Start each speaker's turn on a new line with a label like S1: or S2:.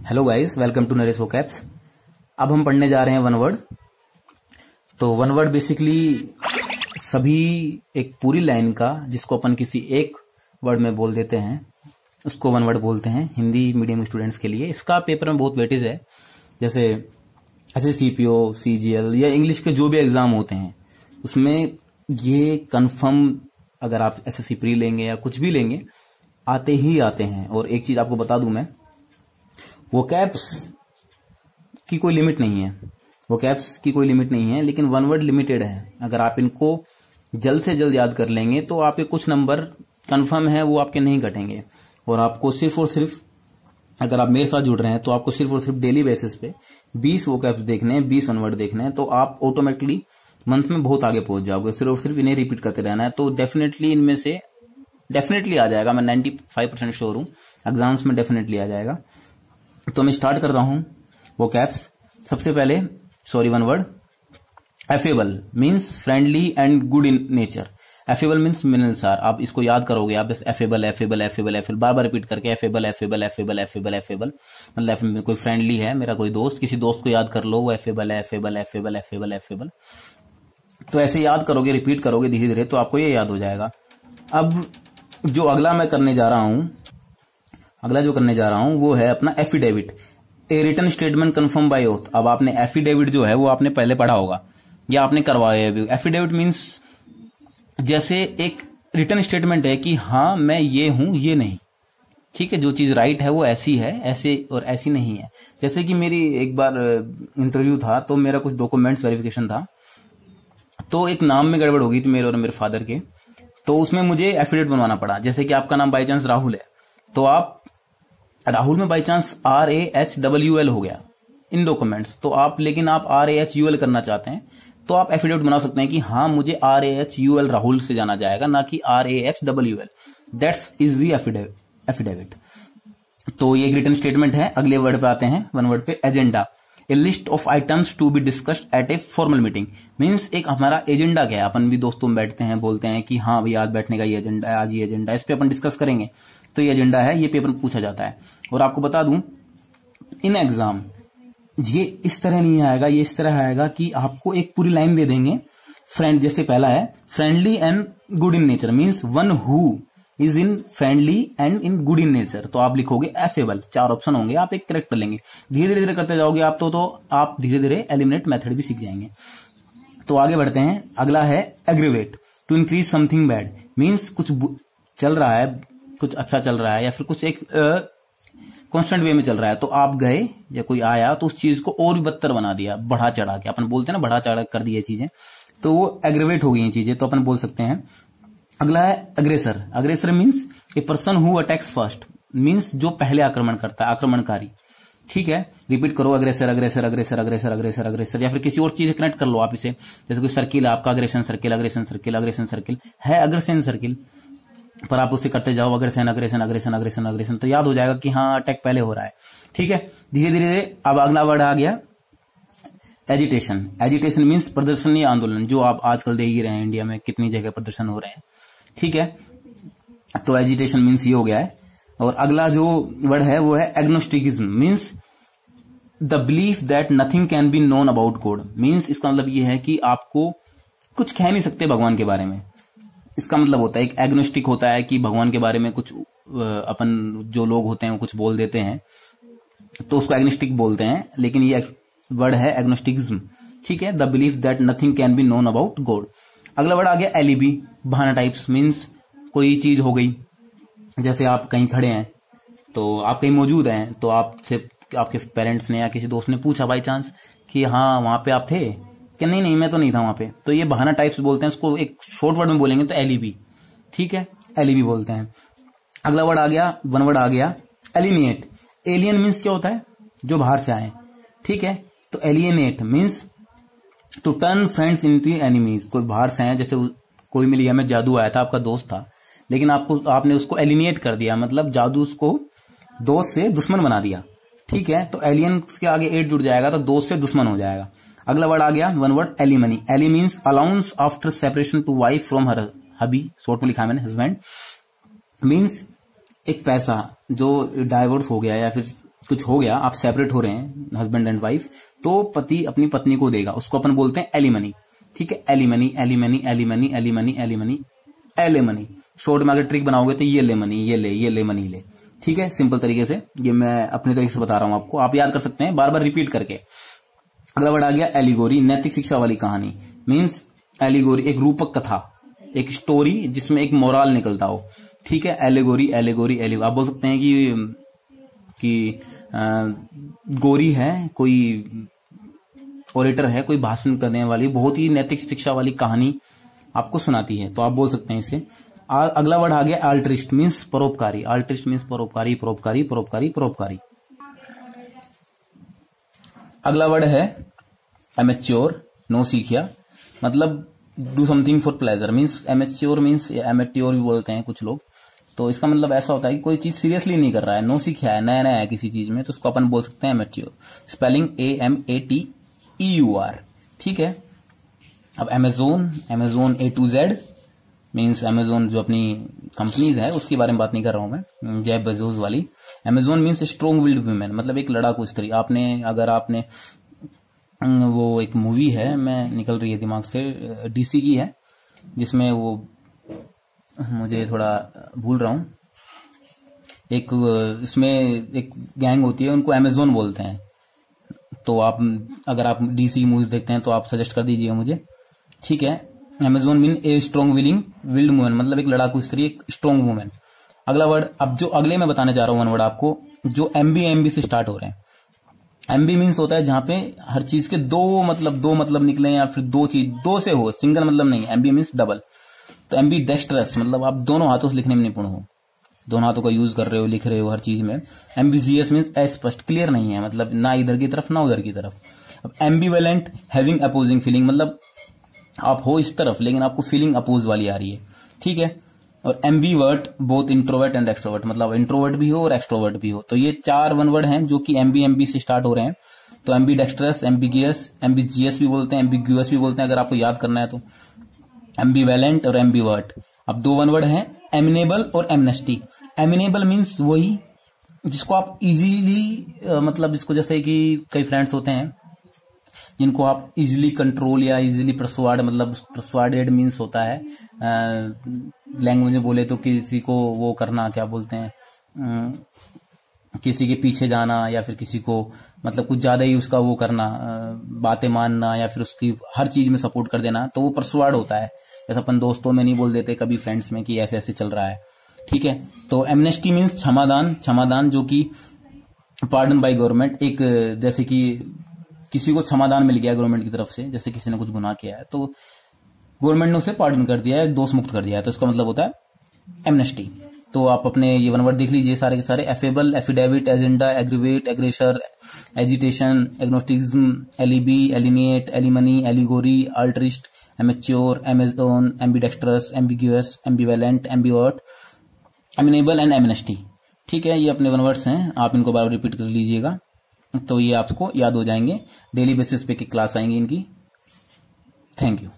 S1: Hello guys, welcome to Naresh vocabs. अब हम पढ़ने जा रहे हैं वन वर्ड। तो वन वर्ड बेसिकली सभी एक पूरी लाइन का जिसको अपन किसी एक वर्ड में बोल देते हैं उसको वन वर्ड बोलते हैं हिंदी मीडियम स्टूडेंट्स के लिए। इसका पेपर में बहुत वेटेज है, जैसे ऐसे सीपीओ, सीजीएल या इंग्लिश के जो भी एग्जाम होते हैं उसमें ये कंफर्म, अगर आप एसएससी प्री लेंगे या कुछ भी लेंगे, आते ही आते हैं। और एक चीज आपको बता दूं मैं, वोकैब्स की कोई लिमिट नहीं है, वोकैब्स की कोई लिमिट नहीं है, लेकिन वन वर्ड लिमिटेड है। अगर आप इनको जल्द से जल्द याद कर लेंगे तो आपके कुछ नंबर कंफर्म है वो आपके नहीं कटेंगे। और आपको सिर्फ और सिर्फ, अगर आप मेरे साथ जुड़ रहे हैं तो आपको सिर्फ और सिर्फ डेली बेसिस पे 20 वोकैब्स देखने हैं, 20 वन वर्ड देखने हैं, तो आप ऑटोमेटिकली मंथ में बहुत आगे पहुंच जाओगे। सिर्फ और सिर्फ इन्हें रिपीट करते रहना है, तो डेफिनेटली इनमें से डेफिनेटली आ जाएगा। मैं 95% श्योर हूं एग्जाम्स में डेफिनेटली आ जाएगा। तो मैं स्टार्ट कर रहा हूं वोकैब्स। सबसे पहले one word affable means friendly and good in nature. Affable means मिलनसार। आप इसको याद करोगे, आप बस एफेबल एफेबल एफेबल एफेबल बार बार रिपीट करके affable affable affable affable affable, मतलब कोई फ्रेंडली है, मेरा कोई दोस्त, किसी दोस्त को याद कर लो, वो affable affable affable affable affable. तो ऐसे याद करोगे, रिपीट करोगे धीरे धीरे, तो आपको ये याद हो जाएगा। अब जो अगला मैं करने जा रहा हूं, वो है अपना affidavit, a written statement confirm by oath. अब आपने एफिडेविट जो है वो आपने पहले पढ़ा होगा या आपने करवाया भी। एफिडेविट मीन्स जैसे एक रिटन स्टेटमेंट है कि हाँ मैं ये हूं, ये नहीं, ठीक है, जो चीज राइट है वो ऐसी है, ऐसे और ऐसी नहीं है। जैसे कि मेरी एक बार इंटरव्यू था, तो मेरा कुछ डॉक्यूमेंट्स वेरिफिकेशन था, तो एक नाम में गड़बड़ हो गई थी मेरे और मेरे फादर के, तो उसमें मुझे एफिडेविट बनवाना पड़ा। जैसे कि आपका नाम बाई चांस राहुल है, तो आप राहुल में बाई चांस RAHWL हो गया इन डॉक्यूमेंट्स, तो आप, लेकिन आप RAHUL करना चाहते हैं, तो आप एफिडेविट बना सकते हैं कि हाँ मुझे RAHUL राहुल से जाना जाएगा, ना कि RAHWL। That's is the affidavit. तो ये एक रिटन स्टेटमेंट है। अगले वर्ड पे आते हैं, वन वर्ड पे agenda. A list of items to be discussed at a formal meeting means एक हमारा एजेंडा क्या है। अपन भी दोस्तों में बैठते हैं, बोलते हैं कि हाँ भाई आज बैठने का ये एजेंडा है, आज ये एजेंडा है, इस पे अपन डिस्कस करेंगे, तो ये एजेंडा है, ये पेपर में पूछा जाता है। और आपको बता दूं, इन एग्जाम ये इस तरह नहीं आएगा, ये इस तरह आएगा कि आपको एक पूरी लाइन दे देंगे। फ्रेंड, जैसे पहला है friendly and good in nature means one who is in friendly and in good in nature, तो आप लिखोगे एफेबल। 4 ऑप्शन होंगे, आप एक करेक्ट कर लेंगे। धीरे धीरे करते जाओगे आप तो आप धीरे धीरे एलिमिनेट मेथड भी सीख जाएंगे। तो आगे बढ़ते हैं। अगला है aggravate, to increase something bad means कुछ चल रहा है, कुछ अच्छा चल रहा है या फिर कुछ एक कांस्टेंट वे में चल रहा है, तो आप गए या कोई आया तो उस चीज को और भी बदतर बना दिया, बढ़ा चढ़ा के। अपन बोलते हैं ना, बढ़ा चढ़ा कर दिए चीजें, तो वो एग्रीवेट हो गई ये चीजें, तो अपन बोल सकते हैं। अगला है अग्रेसर। अग्रेसर means a person who attacks first means जो पहले आक्रमण करता है, आक्रमणकारी, ठीक है। रिपीट करो, अग्रेसर अग्रेसर अग्रेसर अग्रेसर अग्रेसर अग्रेसर, या फिर किसी और चीज कनेक्ट कर लो आप इसे। जैसे कोई सर्किल है आपका, aggression circle aggression circle aggression circle है, अग्रेशन सर्किल, पर आप उससे करते जाओ aggression aggression aggression aggression aggression, तो याद हो जाएगा कि हाँ अटैक पहले हो रहा है, ठीक है। धीरे धीरे अब अगला वर्ड आ गया एजिटेशन। एजिटेशन मीन्स प्रदर्शन या आंदोलन, जो आप आजकल देख ही रहे हैं इंडिया में कितनी जगह प्रदर्शन हो रहे हैं, ठीक है। तो एजिटेशन मीन्स ये हो गया है। और अगला जो वर्ड है वो है agnosticism means the belief that nothing can be known about God means इसका मतलब ये है कि आपको कुछ कह नहीं सकते भगवान के बारे में। इसका मतलब होता है, एक एग्नोस्टिक होता है कि भगवान के बारे में कुछ अपन जो लोग होते हैं वो कुछ बोल देते हैं, तो उसको एग्नोस्टिक बोलते हैं, लेकिन ये वर्ड है एग्नोस्टिकिज्म, ठीक है। The belief that nothing can be known about God. अगला वर्ड आ गया एलिबी, बहाना टाइप्स मीन्स कोई चीज हो गई, जैसे आप कहीं खड़े हैं, तो आप कहीं मौजूद हैं, तो आपसे आपके पेरेंट्स ने या किसी दोस्त ने पूछा बाई चांस कि हाँ वहां पे आप थे, कि नहीं मैं तो नहीं था वहां पे, तो ये बहाना टाइप्स बोलते हैं। उसको एक शॉर्ट वर्ड में बोलेंगे तो एलिबी, ठीक है, एलिबी बोलते हैं। अगला वर्ड आ गया, वन वर्ड आ गया एलिनिएट। एलियन मीन्स क्या होता है, जो बाहर से आए, ठीक है। तो alienate means to turn friends into enemies. कोई बाहर से आए, जैसे कोई मिलिया में जादू आया था, आपका दोस्त था, लेकिन आपने उसको एलिनिएट कर दिया, मतलब जादू उसको दोस्त से दुश्मन बना दिया, ठीक है। तो एलियन के आगे एट जुड़ जाएगा तो दोस्त से दुश्मन हो जाएगा। अगला वर्ड आ गया वन वर्ड एलिमनी। एली means allowance after separation to wife from her hubby, short में लिखा है मैंने हस्बैंड, मीन्स एक पैसा जो डाइवोर्स हो गया या फिर कुछ हो गया, आप सेपरेट हो रहे हैं हस्बैंड एंड वाइफ, तो पति अपनी पत्नी को देगा, उसको अपन बोलते हैं एलिमनी। ठीक है, alimony alimony alimony alimony alimony alimony. Short में अगर ट्रिक बनाओगे तो ये ले मनी, ये ले मनी ले। ठीक है, सिंपल तरीके से, ये मैं अपने तरीके से बता रहा हूं आपको, आप याद कर सकते हैं बार बार रिपीट करके। अगला वर्ड आ गया एलिगोरी, नैतिक शिक्षा वाली कहानी। मीन्स एलिगोरी एक रूपक कथा, एक स्टोरी जिसमें एक मोरल निकलता हो। ठीक है, एलिगोरी एलिगोरी एलिगोरी। आप बोल सकते हैं कि गोरी है, कोई ओरेटर है, कोई भाषण करने वाली बहुत ही नैतिक शिक्षा वाली कहानी आपको सुनाती है, तो आप बोल सकते हैं इसे। अगला वर्ड आ गया अल्ट्रिस्ट, मीन्स परोपकारी। अल्ट्रिस्ट मीन्स परोपकारी परोपकारी परोपकारी परोपकारी। अगला वर्ड है एमेच्योर, नो सीखिया, मतलब do something for pleasure. Means amateur means amateur भी बोलते हैं कुछ लोग, तो इसका मतलब ऐसा होता है कि कोई चीज सीरियसली नहीं कर रहा है, नो सीखिया है, नया नया है किसी चीज में, तो उसको अपन बोल सकते हैं एमेच्योर। Spelling AMATEUR। ठीक है, अब Amazon, Amazon A to Z means Amazon जो अपनी कंपनीज है उसके बारे में बात नहीं कर रहा हूं मैं, जेफ बेजोस वाली। Amazon means strong willed women, मतलब एक लड़ाकू स्त्री। अगर आपने वो एक मूवी है, मैं निकल रही है दिमाग से, DC की है, जिसमें वो, मुझे थोड़ा भूल रहा हूं, एक इसमें एक गैंग होती है, उनको अमेजोन बोलते हैं। तो आप अगर आप DC मूवीज देखते हैं तो आप सजेस्ट कर दीजिएगा मुझे। ठीक है, Amazon mean a strong willed women, मतलब एक लड़ाकू स्त्री, एक स्ट्रॉन्ग वुमेन। अगला वर्ड, अब जो अगले मैं बताने जा रहा हूं वन वर्ड आपको, जो MB से स्टार्ट हो रहे हैं। MB मीन्स होता है जहां पे हर चीज के दो मतलब निकले, या फिर दो से हो, सिंगल मतलब नहीं। MB means double. तो MB डेक्स्ट्रस, मतलब आप दोनों हाथों से लिखने में निपुण हो, दोनों हाथों का यूज कर रहे हो, लिख रहे हो हर चीज में। MBGS मीन्स अस्पष्ट, क्लियर नहीं है, मतलब ना इधर की तरफ ना उधर की तरफ। अब एम्बिवेलेंट, हैविंग अपोजिंग फीलिंग, मतलब आप हो इस तरफ लेकिन आपको फीलिंग अपोज वाली आ रही है। ठीक है, और ambivert, both introvert and extrovert, मतलब इंट्रोवर्ट भी हो और एक्सट्रोवर्ट भी हो। तो ये 4 वन वर्ड हैं जो कि MB से स्टार्ट हो रहे हैं। तो एम्बी डेक्स्ट्रस, एम्बिगियस, MBGS भी बोलते हैं, एम्बिग्यूअस भी बोलते हैं, अगर आपको याद करना है तो। एम्बीवेलेंट और एम्बीवर्ट। अब 2 वन वर्ड हैं, एमिनेबल और एमनेस्टी। एमिनेबल मीन्स वही जिसको आप इजीली, मतलब इसको जैसे कि कई फ्रेंड्स होते हैं जिनको आप इजीली कंट्रोल या इजीली परसुआड, मतलब परसुआडेड मीन्स होता है लैंग्वेज में बोले तो किसी को वो करना, क्या बोलते हैं, किसी के पीछे जाना, या फिर किसी को मतलब कुछ ज्यादा ही उसका वो करना, बातें मानना, या फिर उसकी हर चीज में सपोर्ट कर देना, तो वो परसुआड होता है। जैसे अपन दोस्तों में नहीं बोल देते कभी, फ्रेंड्स में, कि ऐसे ऐसे चल रहा है। ठीक है, तो एमनेस्टी मीन्स क्षमादान, जो कि पार्डन बाय गवर्नमेंट, एक जैसे कि किसी को क्षमादान मिल गया गवर्नमेंट की तरफ से, जैसे किसी ने कुछ गुनाह किया है तो गवर्नमेंट ने उसे पार्डन कर दिया है, दोष मुक्त कर दिया है, तो इसका मतलब होता है एमनेस्टी। तो आप अपने ये वन वर्ड देख लीजिए सारे के सारे, affable, affidavit, agenda, aggravate, aggressor, agitation, agnosticism, alibi, alienate, alimony, allegory, altruist, amateur, amazon, ambidextrous, ambiguous, ambivalent, ambivert, amenable and amnesty. ठीक है, ये अपने वन वर्ड्स हैं, आप इनको बार बार रिपीट कर लीजिएगा तो ये आपको याद हो जाएंगे। डेली बेसिस पे की क्लास आएंगी इनकी। Thank you.